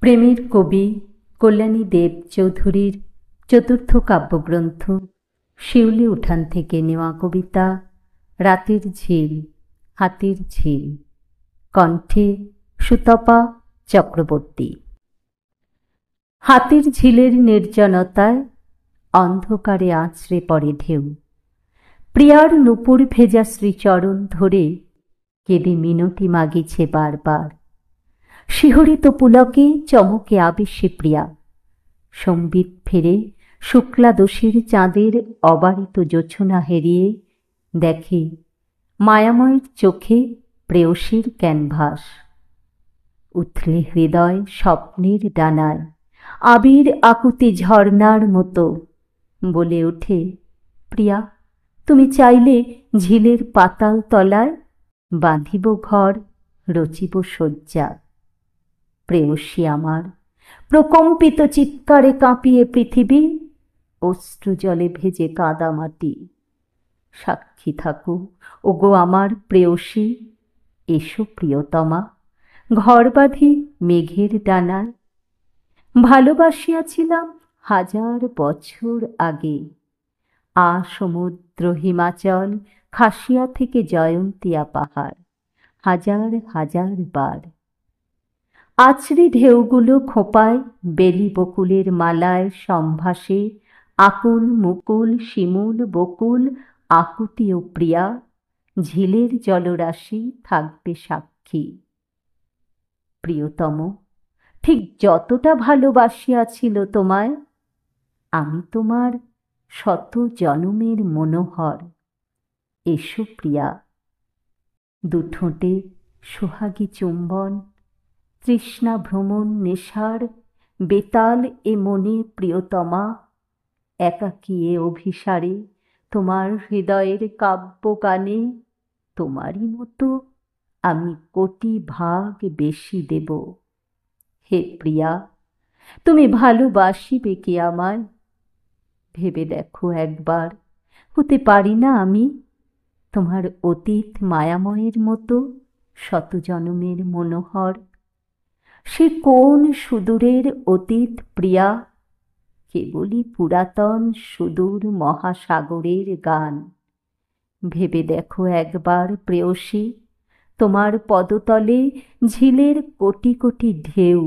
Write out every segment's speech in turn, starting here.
প্রেমের কবি কল্যাণী দেব চৌধুরীর চতুর্থ কাব্যগ্রন্থ শিউলি উঠান থেকে নেওয়া কবিতা রাতের ঝিল, হাতির ঝিল। কণ্ঠে সুতপা চক্রবর্তী। হাতির ঝিলের নির্জনতায় অন্ধকারে আছড়ে পড়ে ঢেউ। প্রিয়ার নূপুর ভেজা শ্রীচরণ ধরে কেঁদে মিনতি মাগিছে বারবার। শিহরিত পুলকে চমকে আবেশে প্রিয়া। সম্বিত ফেরে শুক্লাদশীর চাঁদের অবারিত জোছনা হেরিয়ে দেখে মায়াময়ের চোখে প্রেয়সীর ক্যানভাস। উথলে হৃদয় স্বপ্নের ডানায় আবির আকুতি ঝর্ণার মতো বলে ওঠে, প্রিয়া তুমি চাইলে ঝিলের পাতাল তলায় বাঁধিব ঘর, রচিব শয্যা। প্রেয়সী আমার প্রকম্পিত চিৎকারে কাঁপিয়ে পৃথিবী, অশ্রুজলে ভেজে কাদামাটি। সাক্ষী থাকো ওগো আমার প্রেয়সী, এসো প্রিয়তমা ঘর বাঁধি মেঘের ডানায়। ভালোবাসিয়াছিলাম হাজার বছর আগে, সমুদ্র হিমাচল খাসিয়া থেকে জয়ন্তিয়া পাহাড়, হাজার হাজার বার। আছড়ি ঢেউগুলো খোঁপায় বেলি বকুলের মালায় সম্ভাসে আকুল মুকুল শিমুল বকুল আকুতি ও প্রিয়া। ঝিলের জলরাশি থাকবে সাক্ষী। প্রিয়তম ঠিক যতটা ভালোবাসিয়াছিল তোমায়, আমি তোমার শত জনমের মনোহর। এসো প্রিয়া। দুঠোঁটে সোহাগী চুম্বন, তৃষ্ণা ভ্রমণ নেশার বেতাল এ মনে প্রিয়তমা। একাকী এ অভিসারে তোমার হৃদয়ের কাব্য গানে তোমারই মতো আমি কোটি ভাগ বেশি দেব। হে প্রিয়া তুমি ভালোবাসিবে কি আমায়? ভেবে দেখো একবার, হতে পারি না আমি তোমার অতীত মায়াময়ের মতো শত জনমের মনোহর? সে কোন সুদূরের অতীত প্রিয়া? কেবলই পুরাতন সুদূর মহাসাগরের গান। ভেবে দেখো একবার প্রেয়সী, তোমার পদতলে ঝিলের কোটি কোটি ঢেউ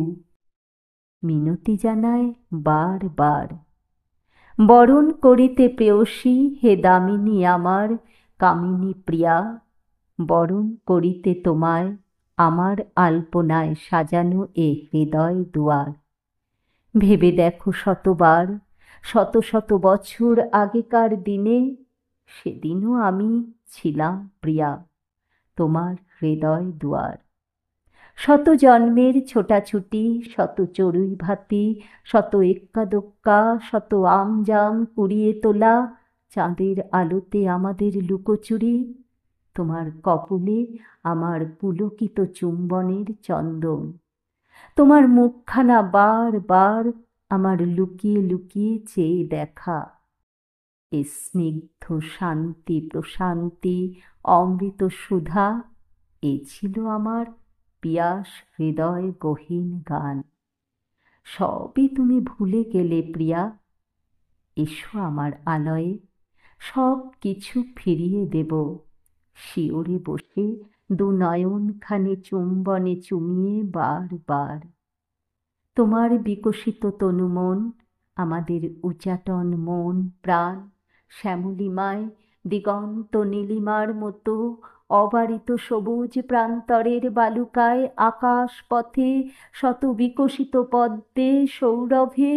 মিনতি জানায় বার বার। বরণ করিতে প্রেয়সী হে দামিনী আমার কামিনী প্রিয়া। বরণ করিতে তোমায় আমার আলপনায় সাজানো এ হৃদয় দুয়ার। ভেবে দেখো শতবার, শত শত বছর আগেকার দিনে, সেদিনও আমি ছিলাম প্রিয়া তোমার হৃদয় দুয়ার। শত জন্মের ছোটাছুটি, শত চড়ুই ভাতি, শত এক্কা দোক্কা, শত আমজাম কুড়িয়ে তোলা, চাঁদের আলোতে আমাদের লুকোচুরি। তোমার কপোলে আমার পুলকিত চুম্বনের চন্দন। তোমার মুখখানা বার বার আমার লুকিয়ে লুকিয়ে চেয়ে দেখা। এ স্নিগ্ধ শান্তি প্রশান্তি অমৃত সুধা, এ ছিল আমার পিয়াস হৃদয় গহীন গান। সবই তুমি ভুলে গেলে প্রিয়া। এসো আমার আলয়ে, সব কিছু ফিরিয়ে দেব। শিওরে বসে দু নয়ন খানে চুম্বনে চুমিয়ে বার বার। তোমার বিকশিত তনুমন, আমাদের উচাটন মন প্রাণ শ্যামলিমায় দিগন্ত নীলিমার মতো অবারিত সবুজ প্রান্তরের বালুকায় আকাশ পথে শত বিকশিত পদ্মে সৌরভে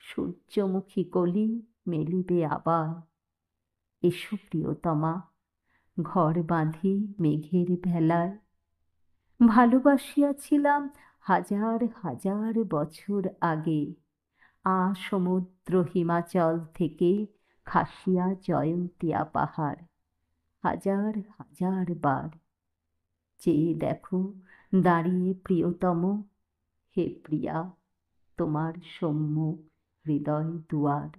সূর্যমুখী কলি মেলিবে আবার। এসো প্রিয়তমা ঘর বাঁধি মেঘের ভেলায়। ভালোবাসিয়াছিলাম হাজার হাজার বছর আগে, সমুদ্র হিমাচল থেকে খাসিয়া জয়ন্তিয়া পাহাড়, হাজার হাজার বার। চেয়ে দেখো দাঁড়িয়ে প্রিয়তম, হে প্রিয়া তোমার সম্মুখ হৃদয় দুয়ার।